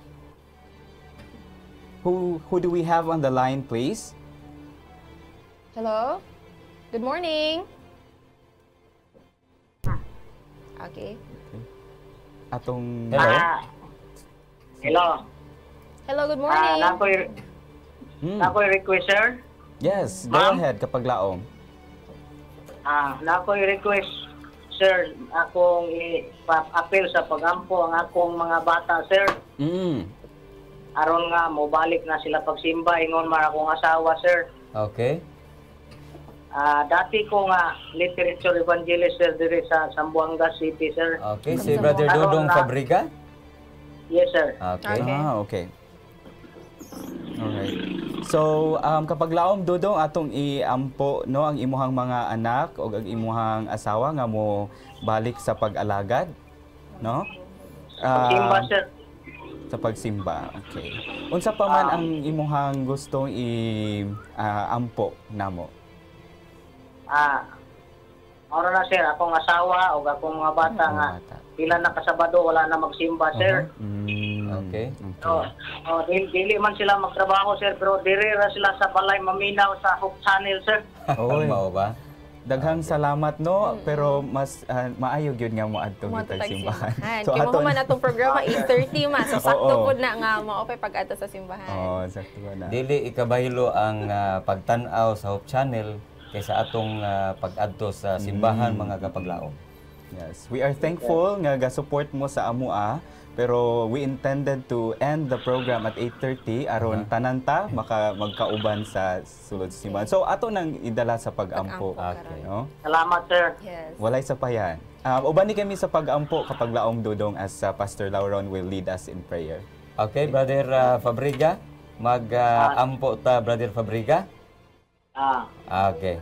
S2: Who do we have on the line, please?
S1: Hello? Good morning. Okay.
S2: Atong
S3: Hello?
S6: Hello.
S1: Hello, good morning.
S6: Nakoy request, sir.
S2: Yes, go
S6: Ma'am?
S2: ahead, kapaglaom.
S6: Nakoy request, sir. Akong i-appeal sa pagampo ang akong mga bata, sir. Aron nga, mobalik na sila pagsimba. Ingon man akong asawa, sir.
S3: Okay.
S6: Dati ko nga literature evangelist, sir, diri sa Zamboanga City, sir.
S3: Okay, si Brother Dodong Fabrica?
S6: Yes, sir.
S3: Okay.
S1: Okay.
S2: Okay. Alright. So, kapag laom Dodong atong iampo no ang imuhang mga anak o ang imuhang asawa nga mo balik sa pag-alagad, no?
S6: Pagsimba, sir.
S2: Sa pagsimba. Okay. Unsa pa man ang imuhang gustong i-ampo namo?
S6: Oro na, sir. Akong asawa o akong mga bata nga.
S2: Bata.
S6: Pila na kasabado, wala na magsimba, sir.
S3: Okay.
S6: Dili man sila magtrabaho, sir, pero diri ra sila sa balay maminaw sa Hope Channel, sir.
S2: Oy.
S3: Mao ba?
S2: Daghang salamat no, pero mas maayo gyud nga mo adto
S1: Mo
S2: kita
S1: tag
S2: simbahan.
S1: simbahan.
S2: So
S1: Kaya mo man atong programa 8:30 man. So sakto
S2: Oo.
S1: pud na nga mao pay pag-adto sa simbahan.
S2: Oh, sakto na.
S3: Dili ikabaylo ang pagtan-aw sa Hope Channel kaysa atong pag-adto sa simbahan mga kapaglaom.
S2: Yes, we are thankful nga ga-support mo sa amua, pero we intended to end the program at 8:30 aron tanan ta magkauban sa sulod sa simbahan. So ato nang idala sa pag-ampo.
S3: Okay.
S2: No?
S6: Salamat, sir.
S1: Yes.
S2: Walay sapayan. Uban ni kami sa pag-ampo kapag laong Dodong as Pastor Lauron will lead us in prayer.
S3: Okay, Brother Fabrica, mag-ampo ta, Brother Fabrica. Okay.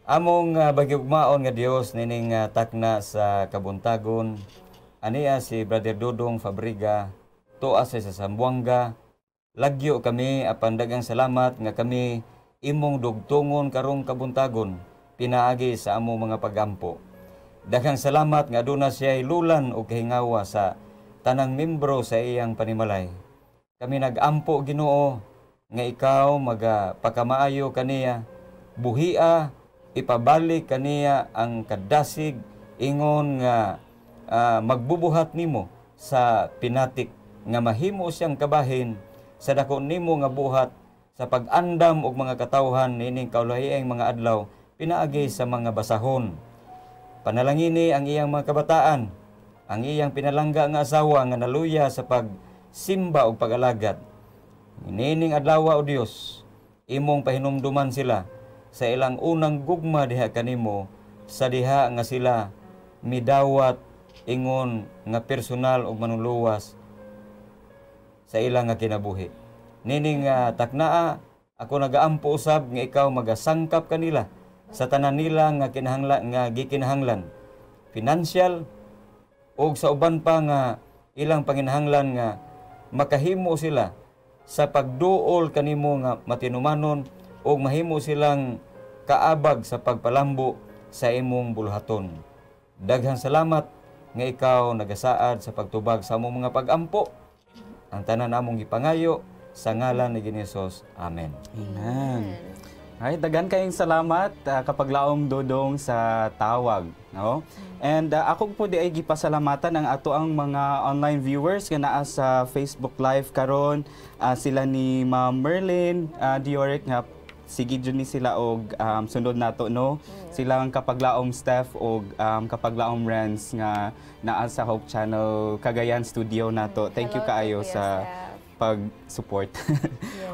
S3: Among bagyugmaon nga Dios nining takna sa kabuntagon, aniya si Brother Dodong Fabrica, tuwa sa Zamboanga. Lagyo kami apan daghang salamat nga kami imong dugtungon karong kabuntagon pinaagi sa among mga pagampo. Daghang salamat nga aduna siya'y lulan o kahingawa sa tanang membro sa iyang panimalay. Kami nag-ampo Ginoo nga ikaw magapakamaayo kaniya, buhia, ipabalik kaniya ang kadasig ingon nga magbubuhat nimo sa pinatik nga mahimo siyang kabahin sa dako nimo nga buhat sa pag-andam og mga katawhan nining kaulahiang mga adlaw pinaagi sa mga basahon. Panalangini ang iyang mga kabataan, ang iyang pinalangga nga asawa nga naluya sa pagsimba og pag-alagad. Nining adlaw o Dios, imong pahinumduman sila sa ilang unang gugma diha kanimo sa diha nga sila midawat ingon nga personal ug manuluwas sa ilang nga kinabuhi. Nining taknaa ako nagaampo usab nga ikaw magasangkap kanila sa tanan nila nga kinahanglan nga gikinahanglan financial ug sa uban pa nga ilang panginahanglan nga makahimo sila sa pagduol kanimo nga matinumanon ug mahimo silang kaabag sa pagpalambo sa imong buluhaton. Daghang salamat nga ikaw nagasaad sa pagtubag sa among mga pag-ampo. Ang tanan namong gipangayo sa ngalan ni Hesus. Amen.
S2: Amen. Ay, dagan kayong salamat kapag laom Dodong sa tawag, no? And ako po di ay gipasalamatan ang ato ang mga online viewers nga naa sa Facebook Live karon, sila ni Ma'am Merlin Dioric nga sige dyan ni sila og sunod nato no. Silang kapaglaom Steph og kapaglaom Renz nga naa sa Hope Channel Cagayan studio nato. Thank you kaayo sa pag-support.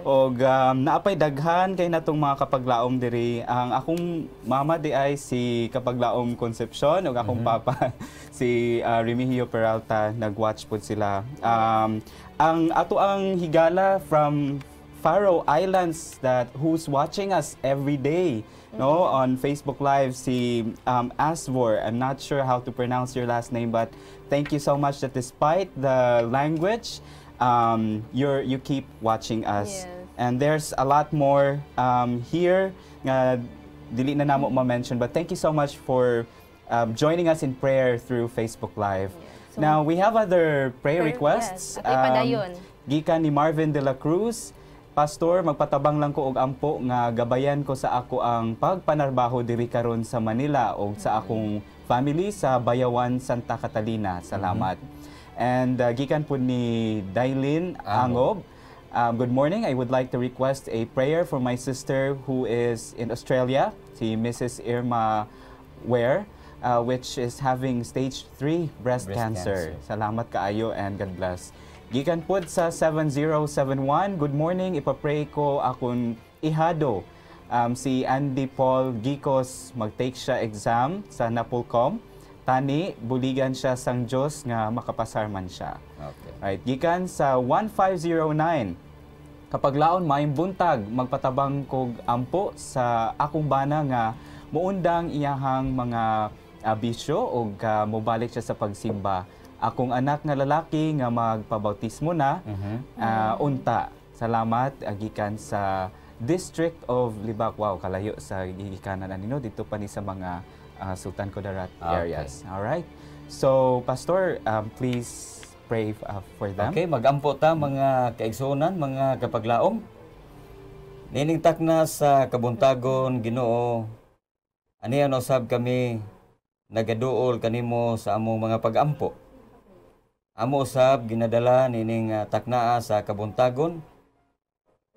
S2: Og naapay daghan kay natong mga kapaglaom diri. Ang akong mama di ay si Kapaglaom Concepcion ug akong papa si Remigio Peralta. Nag-watch pud sila. Ang ato ang higala from Faroe Islands that who's watching us every day, no, on Facebook Live, si Asvor. I'm not sure how to pronounce your last name, but thank you so much that despite the language, you keep watching us.
S1: Yes.
S2: And there's a lot more here nga dili na namo ma-mention, but thank you so much for joining us in prayer through Facebook Live.
S1: So,
S2: Now, we have other prayer requests.
S1: Yes, atay padayon.
S2: Gikan ni Marvin de la Cruz. Pastor, magpatabang lang ko og ampo nga gabayan ko sa ako ang pagpanarbaho diri karon sa Manila o sa akong family sa Bayawan, Santa Catalina. Salamat. And gikan po ni Dailin Angob. Good morning. I would like to request a prayer for my sister who is in Australia, si Mrs. Irma Ware, which is having stage 3 breast cancer. Salamat kaayo and God bless. Gikan pod sa 7071, good morning. Ipapray ko akong ihado. Si Andy Paul Gicos, mag-take siya exam sa Napolcom. Tani, buligan siya sang Diyos nga makapasarman siya.
S3: Okay.
S2: Right, gikan sa 1509. Kapag laon maayong buntag, magpatabang kog ampo sa akong bana nga muundang iyahang mga bisyo o mobalik siya sa pagsimba. Akong anak nga lalaki nga magpabautismo na, unta. Salamat, gikan sa District of Libak. Wow, kalayo sa gigikanan nino dito pa ni sa mga Sultan Kudarat areas. All right. So, Pastor, please pray for them.
S3: Okay, magampo ta mga kaigsunan, mga kapaglaom. Niningtak na sa kabuntagon, Ginoo. Aniya usab kami nagaduol kanimo sa among mga pagampo. Amo usab ginadala nining taknaa sa kabuntagon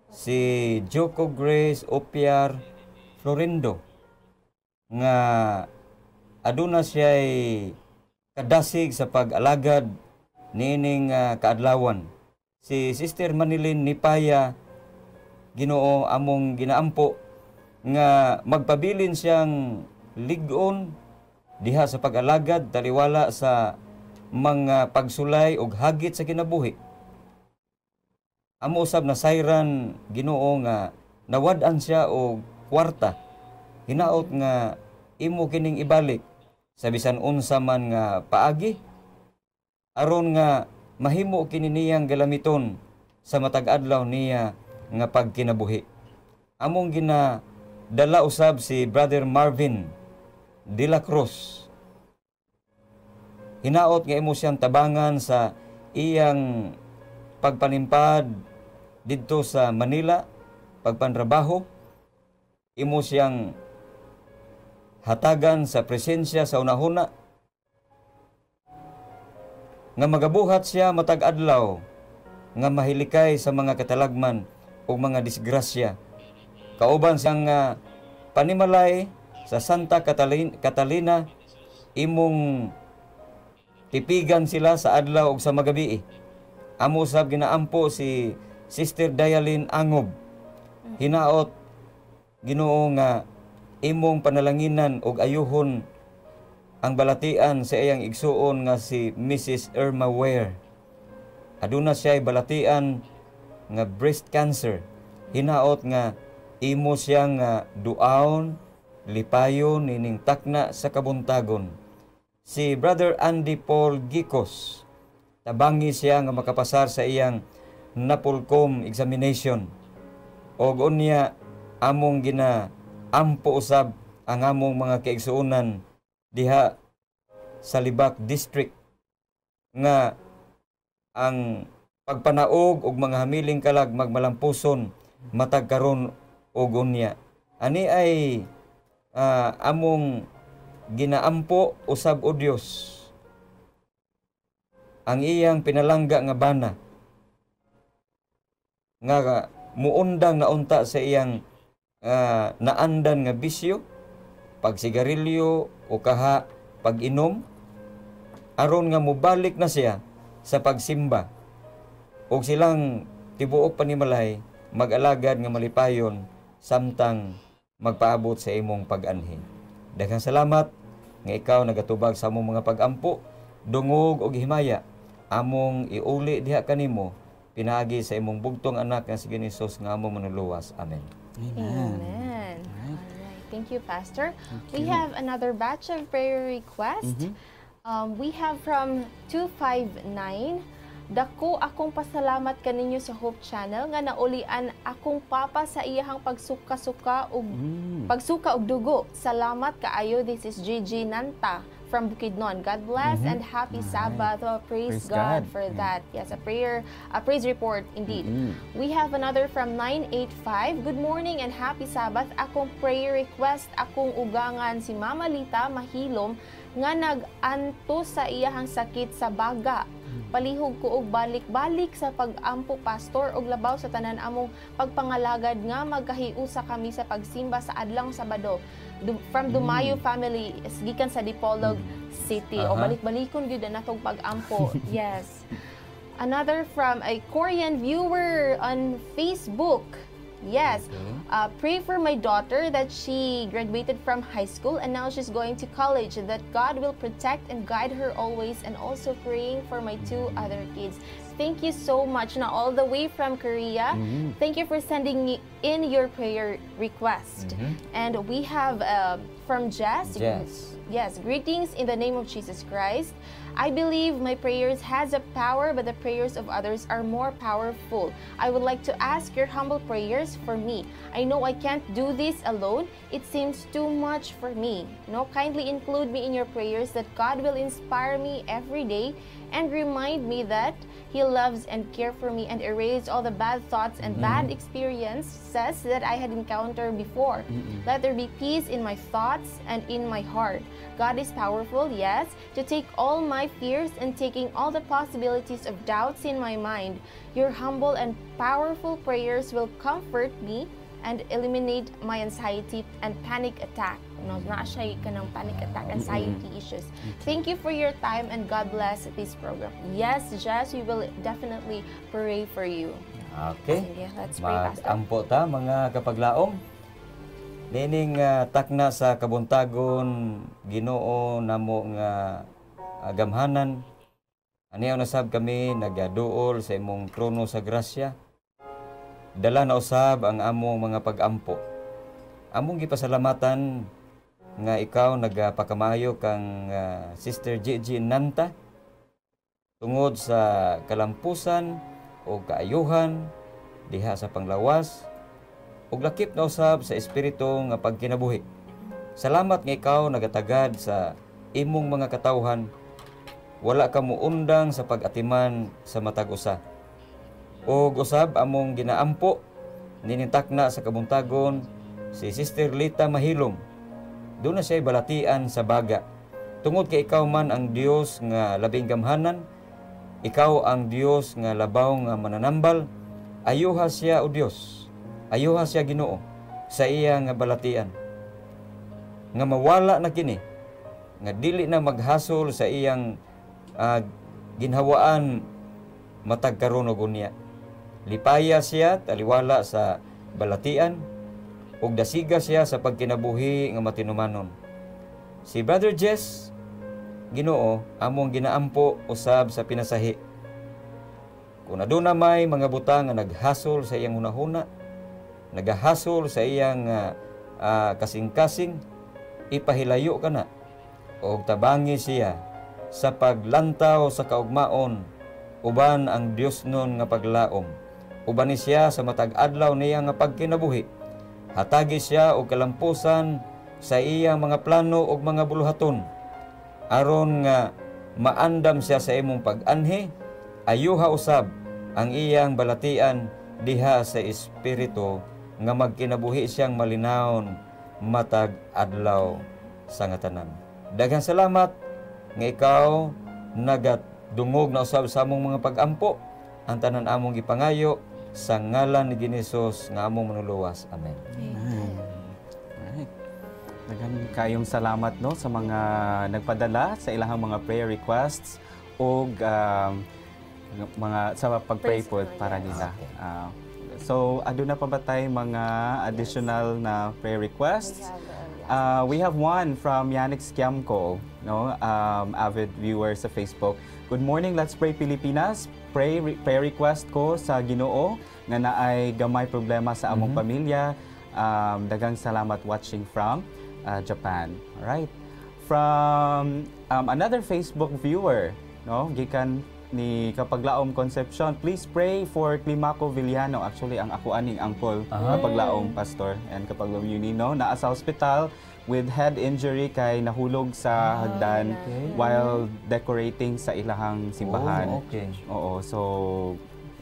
S3: si Joko Grace Opiar Florindo nga aduna siya'y kadasig sa pag-alagad nining kaadlawan. Si Sister Manilin Nipaya, Ginoo, among ginaampo nga magpabilin siyang ligon diha sa pag-alagad taliwala sa mga pagsulay og hagit sa kinabuhi. Amo usab na sayran, Ginoo, nga nawad-an siya og kwarta. Hinaot nga imo kining ibalik sa bisan unsa man nga paagi aron nga mahimo kini niyang galamiton sa matag adlaw niya nga pagkinabuhi. Among ginadala usab si Brother Marvin de la Cruz. Hinaot nga imo siyang tabangan sa iyang pagpanimpad didto sa Manila, pagpantrabaho. Imo siyang hatagan sa presensya sa unahuna nga magabuhat siya matag adlaw nga mahilikay sa mga katalagman o mga disgrasya. Kauban siyang panimalay sa Santa Catalina, imong tipigan sila sa adlaw ug sa magabi. Amo sab ginaampo si Sister Dailin Angob. Hinaot, Ginoo, nga imong panalanginan ug ayuhon ang balatian sa iyang igsuon nga si Mrs. Irma Ware. Aduna siya balatian nga breast cancer. Hinaot nga imo siyang duaon, lipayon nining takna sa kabuntagon. Si Brother Andy Paul Gicos, tabangi siya nga makapasar sa iyang Napolcom examination. Og unya among ginaampo usab ang among mga kaigsuonan diha sa Libak District nga ang pagpanaog og mga hamiling kalag magmalampuson matag karon og unya. Ani ay among ginaampo usab o Dios ang iyang pinalangga nga bana nga muundang na unta sa iyang naandan nga bisyo, pagsigarilyo o kaha pag-inom, aron nga mubalik na siya sa pagsimba o silang tibuok panimalay mag-alagad nga malipayon samtang magpaabot sa imong pag-anhin. Daghang salamat nga ikaw nagatubag sa among mga pag-ampo, dungog og himaya among iuli diha kanimo pinaagi sa imong bugtong anak nga si Hesus nga among manuluwas. Amen.
S1: Amen. All right. Thank you, Pastor. We have another batch of prayer requests. We have from 259. Dako akong pasalamat kaninyo sa Hope Channel nga naulian akong papa sa iyahang pagsuka-suka ug pagsuka og dugo. Salamat kaayo. This is Gigi Nanta from Bukidnon. God bless and happy Sabbath. Oh, praise God for that. Yes, a praise report indeed. We have another from 985. Good morning and happy Sabbath. Akong prayer request, akong ugangan si Mama Lita Mahilom nga nag-anto sa iyahang sakit sa baga. Palihog ko og balik-balik sa pag-ampo pastor og labaw sa tanan among pagpangalagad nga magkahiusa kami sa pagsimba sa adlawng Sabado. From Dumayo family, gikan sa Dipolog City. O balik-balikon gyud na natong pag-ampo. Yes. Another from a Korean viewer on Facebook. Yes. Pray for my daughter that she graduated from high school and now she's going to college, that God will protect and guide her always, and also praying for my 2 other kids. Thank you so much. Now, all the way from Korea, thank you for sending in your prayer request. And we have from Jess. Yes, greetings in the name of Jesus Christ. I believe my prayers has a power, but the prayers of others are more powerful. I would like to ask your humble prayers for me. I know I can't do this alone. It seems too much for me. No, kindly include me in your prayers that God will inspire me every day and remind me that He loves and cares for me and erase all the bad thoughts and bad experiences that I had encountered before. Let there be peace in my thoughts and in my heart. God is powerful, yes, to take all my fears and taking all the possibilities of doubts in my mind. Your humble and powerful prayers will comfort me and eliminate my anxiety and panic attack. No, na siya kanang panic attack, anxiety issues. Thank you for your time and God bless this program. Yes, Jess, we will definitely pray for you.
S3: Okay.
S1: Sige, let's pray, Pastor.
S3: Mag-ampo ta mga kapaglaom. Nining takna sa kabuntagon, Ginoo namo nga gamhanan. Aniya nasab kami nagaduol sa imong trono sa grasya. Dala na usab ang among mga pag-ampo. Among gipasalamatan nga ikaw nagapakamayo kang Sister Gigi Nanta tungod sa kalampusan o kaayuhan diha sa panglawas ug lakip na usab sa espiritu nga pagkinabuhi. Salamat nga ikaw nagatagad sa imong mga katawhan. Wala ka muundang sa pag-atiman sa matag usa. O usab among ginaampo ninintakna sa kabuntagon si Sister Lita Mahilom. Doon na siya balatian sa baga. Tungod kay ikaw man ang Dios nga labing gamhanan, ikaw ang Dios nga labaw nga mananambal, ayuha siya o Dios, ayuha siya Ginoo sa iya nga balatian. Nga mawala na kini, nga dili na maghasol sa iyang ginhawaan matag karon og unya. Lipaya siya taliwala sa balatian ug dasiga siya sa pagkinabuhi nga matinumanon. Si Brother Jess, Ginoo, among ginaampo usab sa pinasahi. Kung aduna may mga butang nga naghasol sa iyang hunahuna, nagahasol sa iyang kasing-kasing, ipahilayo ka na o tabangi siya sa paglantaw sa kaugmaon uban ang Dios nun nga paglaom. Uban ni siya sa matag adlaw niya nga pagkinabuhi. Hatagi siya og kalampusan sa iyang mga plano ug mga buluhaton. Aron nga maandam siya sa imong pag-anhi, ayuha usab ang iyang balatian diha sa espiritu nga magkinabuhi siyang malinawon matag adlaw sa ngatanan. Daghang salamat nga ikaw nagadungog na usab sa among mga pag-ampo. Ang tanan among gipangayo sa ngalan ni Hesus nga among manuluwas. Amen.
S2: Alright. Daghang kayong salamat no sa mga nagpadala sa ilahang mga prayer requests o mga sa pag-pray po para nila. So, aduna pa ba tayo mga additional na prayer requests? We have one from Yannick Skiamco, no? Avid viewer sa Facebook. Good morning, Let's Pray Pilipinas. Prayer request ko sa Ginoo nga naay gamay problema sa among pamilya. Daghang salamat watching from Japan. All right. From another Facebook viewer, no? Gikan ni Kapaglaom Concepcion. Please pray for Climaco Villano. Actually, ang ako aning angkol, Kapaglaom Pastor and Kapaglaom Unino, naa sa hospital with head injury kay nahulog sa hagdan while decorating sa ilahang simbahan.
S3: Oh, okay.
S2: Oo, so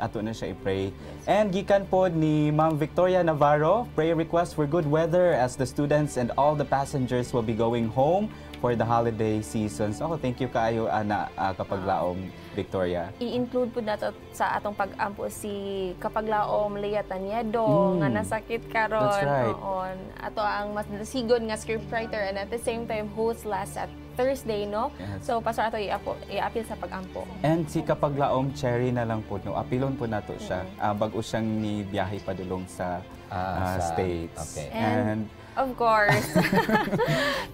S2: ato na siya i-pray. And gikan po ni Ma'am Victoria Navarro, prayer request for good weather as the students and all the passengers will be going home for the holiday season. So thank you kaayo ana Kapaglaom Victoria.
S1: I-include po nato sa atong pag-ampo si Kapaglaom Lea Taniedo nga nasakit karon.
S2: That's right.
S1: Oon. Ato ang mas sigon nga scriptwriter and at the same time host last at Thursday, no?
S2: Yes.
S1: So pastor ato i-appeal sa pag-ampo.
S2: And si Kapaglaom Cherry na lang po, no? Apilon po nato siya. Bago siyang ni biyahe padulong sa States.
S3: Okay.
S1: And of course,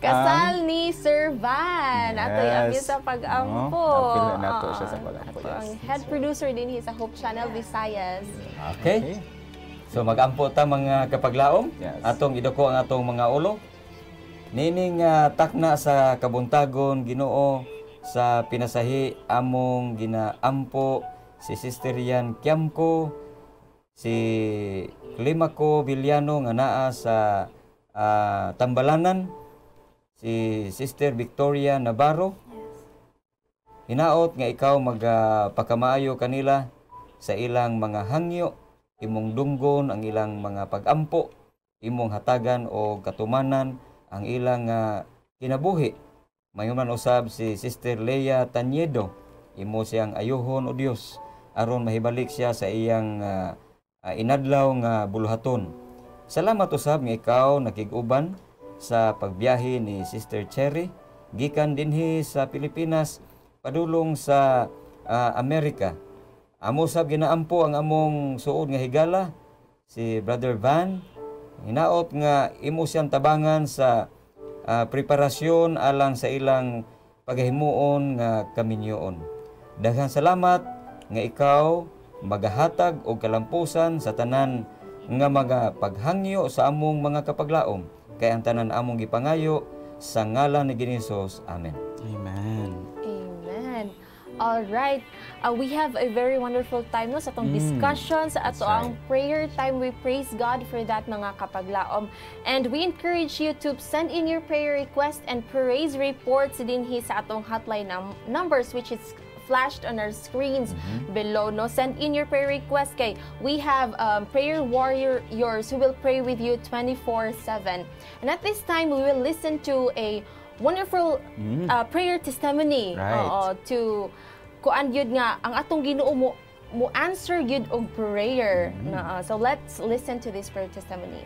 S1: kasal ni Sir Van. Ato i-appeal sa pag-ampo.
S2: Apil na nato siya sa pag-ampo.
S1: Ato ang head producer din sa Hope Channel Visayas.
S3: Okay. So mag-ampo ta mga Kapaglaom.
S2: Yes.
S3: Atong idako ang atong mga ulo. Nining takna sa kabuntagon Ginoo sa pinasahi among ginaampo si Sister Yan Kiamco, si Climaco Villano nga naa sa Tambalanan, si Sister Victoria Navarro. Hinaot nga ikaw magpakamaayo kanila sa ilang mga hangyo, imong dunggon ang ilang mga pag-ampo, imong hatagan o katumanan ang ilang kinabuhi. Mayuman usab si Sister Lea Taniedo, imo siyang ayuhon o Dios aron mahibalik siya sa iyang inadlaw nga buluhaton. Salamat usab nga ikaw nakig-uban sa pagbiyahe ni Sister Cherry gikan dinhi sa Pilipinas padulong sa Amerika. Amo usab ginaampo ang among suod nga higala si Brother Van. Hinaot nga imo siyang tabangan sa preparasyon alang sa ilang paghimuon nga kaminyoon. Daghang salamat nga ikaw magahatag og kalampusan sa tanan nga mga paghangyo sa among mga kapaglaom. Kay ang tanan among gipangayo sa ngalan ni Hesus. Amen.
S2: Amen.
S1: Amen. All right. We have a very wonderful time no sa atong discussion sa ato ang prayer time. We praise God for that mga kapaglaom. And we encourage you to send in your prayer request and praise reports dinhi sa atong hotline numbers which is flashed on our screens below. No, send in your prayer request kay we have prayer warriors who will pray with you 24/7. And at this time we will listen to a wonderful prayer testimony to kuan yun nga ang atong Ginoo mo answer yun og prayer. So let's listen to this prayer testimony.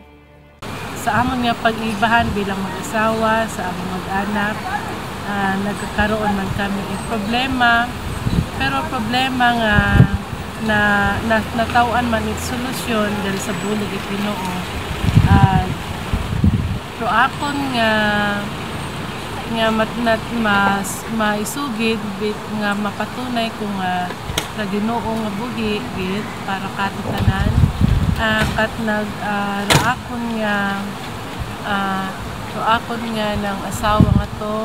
S7: Sa amon nga pag-ibahan bilang mag-asawa, sa among mag-anak, nagkakaroon man kami ng problema, pero problema nga na natawan man ito solusyon dahil sa bulig at Ginoo. Pero akon nga maisugid bit nga mapatunay kung nga Ginoo nga buhi gid para katutanan kat raakon nga ng asawa nga to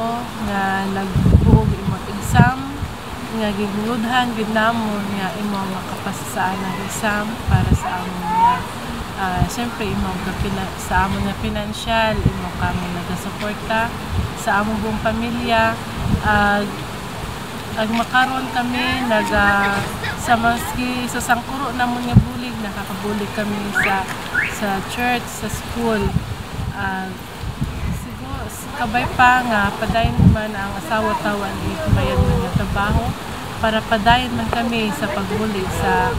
S7: nga nagbuog imong exam nga gigudhan gid namon nga imo makapasa ng exam para sa amon nga siyempre imo sa amon nga financial imo kami nagasuporta sa among buong pamilya. Ag makaron kami sa maski sa sangkuro namon nga bulig nakakabulig kami sa church, sa school. Siguro kabay pa nga padayon man ang asawa tawan ibayad man nga trabaho para padayon man kami sa pagbulig sa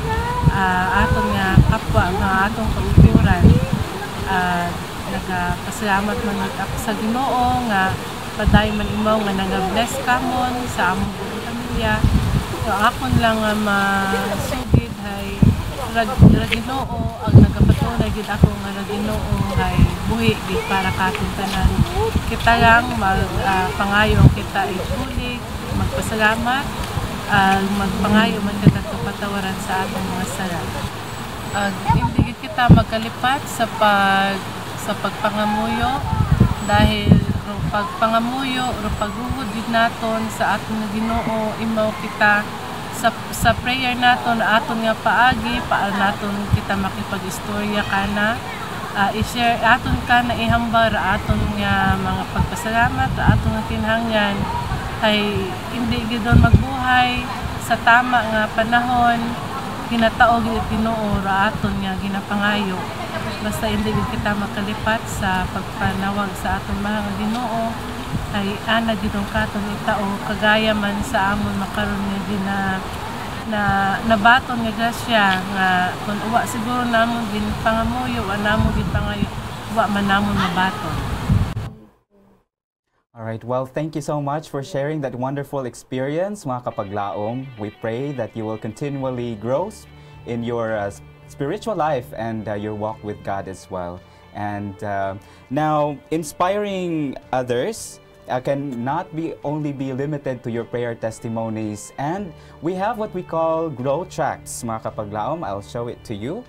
S7: aton nga kapwa nga atong kaupiran. Nagapasalamat man ako sa Ginoo nga padayon man imo nga nag-bless kamon sa among buong pamilya. So akon lang nga masugid hay Ginoo ang nagapatunay gid ako nga Ginoo hay buhi gid para katon tanan. Kita lang pangayo kita ibulig, magpasalamat, magpangayo man kita kapatawaran sa atong mga sala. Hindi kita magkalipat sa pagpangamuyo dahil pagpangamuyo o paghugod gid naton sa atong Ginoo imaw kita sa prayer naton aton nga paagi paal naton kita makipag-istorya kana i-share aton kana ihambal ra aton nga mga pagpasalamat ra aton nga kinahanglan ay hindi gidon magbuhay sa tama nga panahon ginataog gid Ginoo ra aton nga ginapangayo basta hindi gid kita makalipat sa pagpanawag sa aton mga Ginoo ay ana gidong katon itao kagaya man sa amon makaron nga nabaton nga grasya nga kun uwa siguro namon din pangamuyo wa namon gid pangayo wa man namon mabaton.
S2: All right, well, thank you so much for sharing that wonderful experience, mga kapaglaom. We pray that you will continually grow in your spiritual life and your walk with God as well. And now, inspiring others cannot only be limited to your prayer testimonies. And we have what we call grow tracts, mga kapaglaom. I'll show it to you.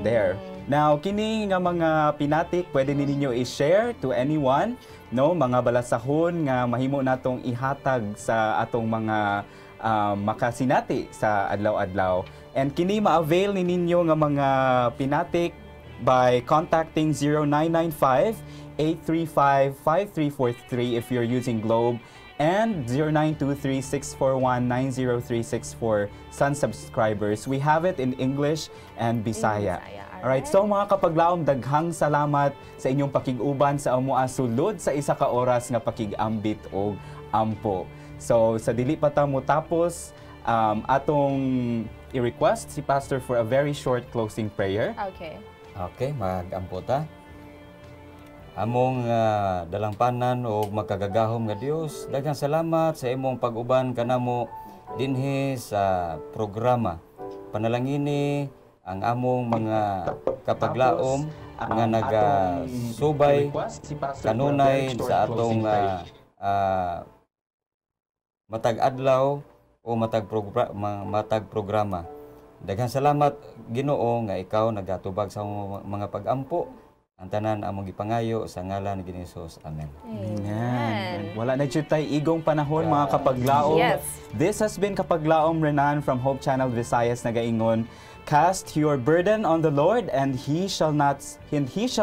S2: There. Now, kini nga mga pinatik, pwede ninyo i-share to anyone, no? Mga balasahon nga mahimo natong ihatag sa atong mga makasinati sa adlaw-adlaw. And kini ma-avail ninyo nga mga pinatik by contacting 0995-835-5343 if you're using Globe, and 0923-641-90364 Sun subscribers. We have it in English and Bisaya. Alright, so mga kapaglaom, daghang salamat sa inyong pakig-uban sa amoa sulod sa isa ka oras nga pakig-ambit o ampo. So sa dili pa ta mo tapos, atong i-request si Pastor for a very short closing prayer.
S1: Okay.
S3: Okay, mag-ampo ta. Among dalangpanan o makagagahom nga Dios, daghang salamat sa imong pag-uban kanamo dinhi sa programa. Panalangini ang among mga kapaglaom nga nagasubay kanunay sa atong matag adlaw o matag programa. Daghang salamat Ginoo nga ikaw nagatubag sa mga pag-ampo. Ang tanan among gipangayo sa ngalan ni Hesus. Amen.
S2: Amen. Wala na jud tay igong panahon mga kapaglaom.
S1: Yes.
S2: This has been Kapaglaom Renan from Hope Channel Visayas nagaingon, cast your burden on the Lord and he shall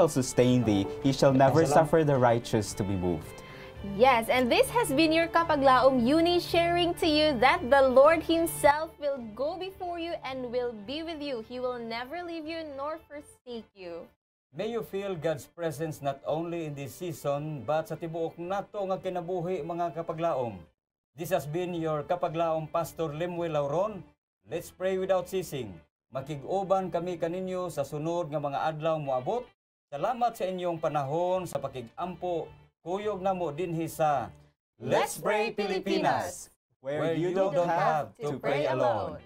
S2: sustain thee. He shall never suffer the righteous to be moved.
S1: Yes, and this has been your Kapaglaom Eunice sharing to you that the Lord Himself will go before you and will be with you. He will never leave you nor forsake you.
S3: May you feel God's presence not only in this season, but sa tibuok nato nga kinabuhi mga kapaglaom. This has been your Kapaglaom Pastor Lemuel Lauron. Let's pray without ceasing. Makig-uban kami kaninyo sa sunod nga mga adlaw moabot. Salamat sa inyong panahon sa pakig-ampo. Kuyog na mo dinhi sa
S1: Let's Pray Pilipinas,
S2: where you don't have to pray alone.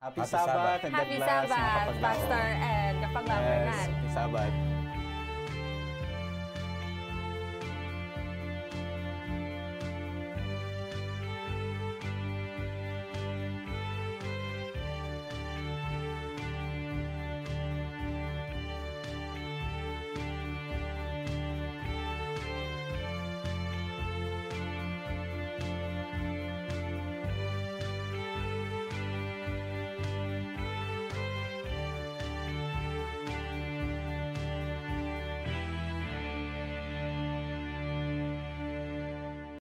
S2: Happy Sabbath and God
S1: Happy
S2: bless mga
S1: Sabbath,
S2: kapaglaom.
S1: Pastor and Kapaglaom Renan.
S2: Happy Sabbath.